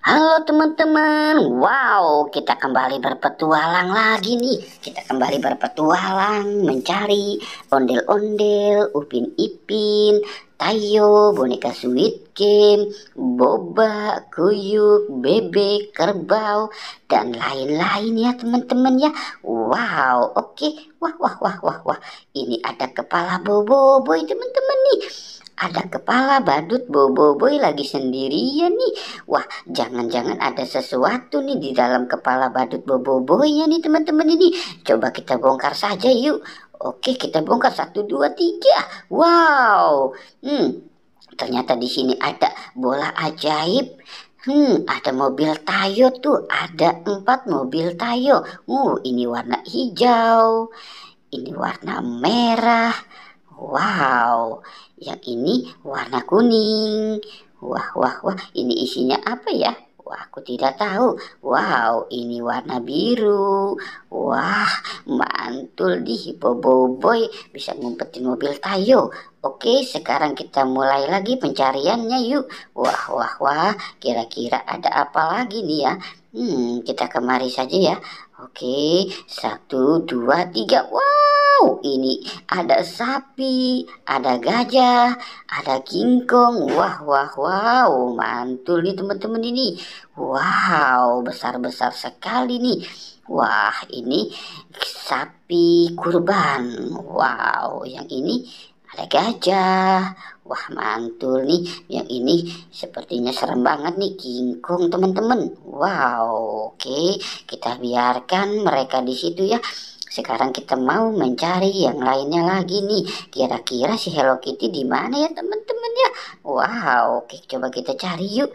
Halo teman-teman, wow kita kembali berpetualang lagi nih. Kita kembali berpetualang mencari ondel-ondel, Upin Ipin, Tayo, boneka Squid Game, Boba, Kuyuk, Bebek, Kerbau, dan lain-lain ya teman-teman ya. Wow, oke. Wah, wah, wah, wah, wah. Ini ada kepala Boboiboy teman-teman nih. Ada kepala badut Boboiboy lagi sendirian nih. Wah, jangan-jangan ada sesuatu nih di dalam kepala badut Boboiboy-nya nih teman-teman ini. Coba kita bongkar saja yuk. Oke, kita bongkar 1, 2, 3. Wow. Ternyata di sini ada bola ajaib. Ada mobil Tayo tuh. Ada 4 mobil Tayo. Ini warna hijau. Ini warna merah. Wow, yang ini warna kuning. Wah, wah, wah, ini isinya apa ya? Wah, aku tidak tahu. Wow, ini warna biru. Wah, mantul di Boboiboy bisa ngumpetin mobil Tayo. Oke, sekarang kita mulai lagi pencariannya yuk. Wah, wah, wah, kira-kira ada apa lagi nih ya? Kita kemari saja ya. Oke, 1, 2, 3. Wow, ini ada sapi, ada gajah, ada kingkong. Wah, wah, wow, mantul nih teman-teman ini. Wow, besar-besar sekali nih. Wah, ini sapi kurban. Wow, yang ini ada gajah. Wah, mantul nih. Yang ini sepertinya serem banget nih, kingkong teman-teman. Wow, oke, kita biarkan mereka di situ ya. Sekarang kita mau mencari yang lainnya lagi nih. Kira-kira si Hello Kitty di mana ya teman-teman ya? Wow, oke, coba kita cari yuk.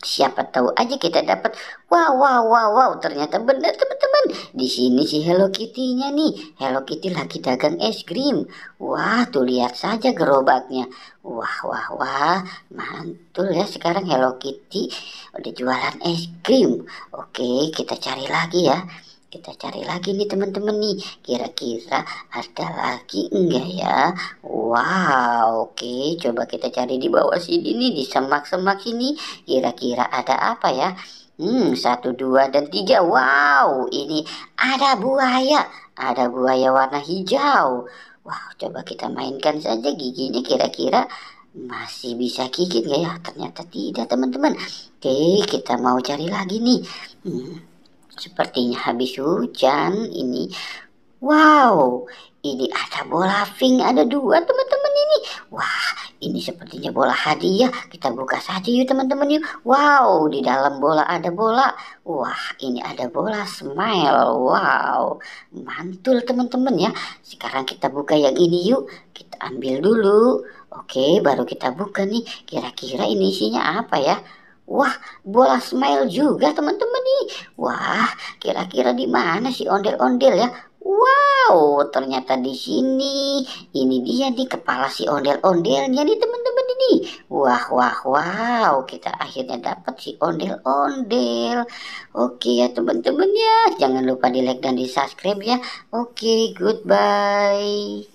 Siapa tahu aja kita dapat. Wow, wow, wow, wow, ternyata benar teman-teman. Di sini si Hello Kitty-nya nih. Hello Kitty lagi dagang es krim. Wah, tuh lihat saja gerobaknya. Wah, wah, wah, mantul ya sekarang Hello Kitty udah jualan es krim. Oke, kita cari lagi ya. Kita cari lagi nih teman-teman nih. Kira-kira ada lagi enggak ya? Wow, oke. Coba kita cari di bawah sini nih, di semak-semak ini. Kira-kira ada apa ya? 1, 2, dan 3. Wow, ini ada buaya. Ada buaya warna hijau. Wah, coba kita mainkan saja giginya kira-kira masih bisa gigit nggak ya? Ternyata tidak teman-teman. Oke, kita mau cari lagi nih. Sepertinya habis hujan ini. Wow, ini ada bola pink, ada 2 teman-teman ini. Wah, ini sepertinya bola hadiah. Kita buka saja yuk teman-teman yuk. Wow, di dalam bola ada bola. Wah, ini ada bola smile. Wow, mantul teman-teman ya. Sekarang kita buka yang ini yuk. Kita ambil dulu. Oke, baru kita buka nih. Kira-kira ini isinya apa ya? Wah, bola smile juga teman-teman nih. Wah, kira-kira di mana sih ondel-ondel ya? Wow, ternyata di sini. Ini dia nih kepala si ondel-ondelnya nih teman-teman ini. Wah, wah, wow. Kita akhirnya dapat si ondel-ondel. Oke ya teman-teman ya. Jangan lupa di like dan di subscribe ya. Oke, goodbye.